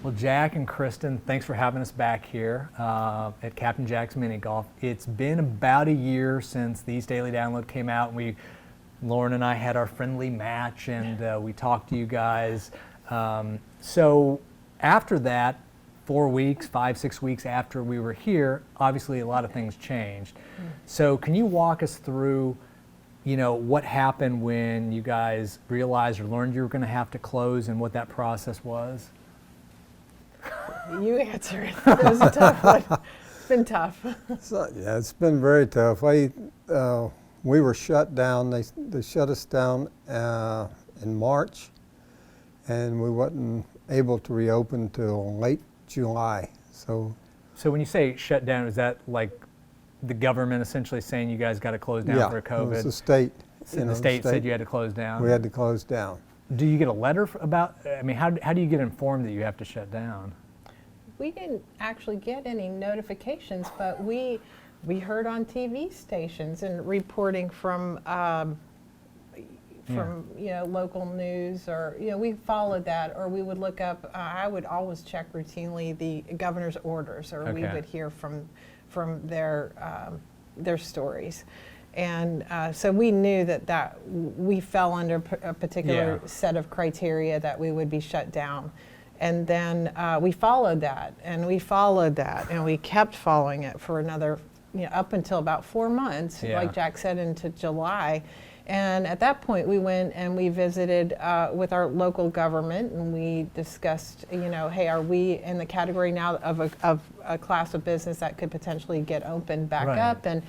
Well, Jack and Kristen, thanks for having us back here at Captain Jack's Mini Golf. It's been about a year since the East Daily Download came out. Lauren and I had our friendly match, and we talked to you guys. So after that, 4 weeks, 5, 6 weeks after we were here, obviously a lot of things changed. So can you walk us through, what happened when you guys realized or learned you were going to have to close and what that process was? You answer it. It was a tough one. It's been tough. Yeah, it's been very tough. We were shut down. They shut us down in March, and we wasn't able to reopen till late July. So when you say shut down, is that like the government essentially saying you guys got to close down for COVID? Yeah, it was the state. The state said you had to close down? We had to close down. Do you get a letter how do you get informed that you have to shut down? We didn't actually get any notifications, but we heard on TV stations and reporting from local news, or we followed that, or we would look up. I would always check routinely the governor's orders, or we would hear from their stories. And so we knew that we fell under a particular set of criteria that we would be shut down. And then we followed that, and we followed that, and we kept following it for another, up until about 4 months, like Jack said, into July. And at that point, we went and we visited with our local government, and we discussed, hey, are we in the category now of a class of business that could potentially get opened back up? And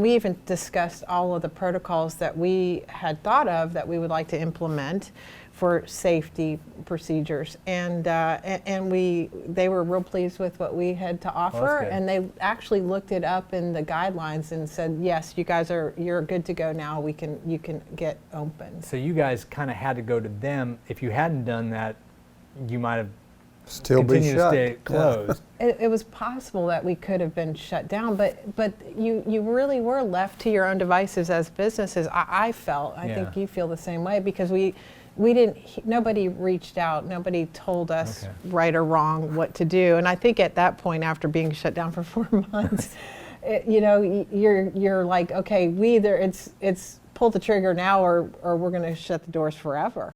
we even discussed all of the protocols that we had thought of that we would like to implement for safety procedures, and they were real pleased with what we had to offer, and they actually looked it up in the guidelines and said, yes, you're good to go now. You can get open. So you guys kind of had to go to them. If you hadn't done that, you might have still continued be shut. To stay closed. It was possible that we could have been shut down, but you really were left to your own devices as businesses. I felt. I think you feel the same way, because nobody reached out, nobody told us right or wrong what to do. And I think at that point, after being shut down for 4 months, you're like, okay, we either it's pull the trigger now, or we're going to shut the doors forever.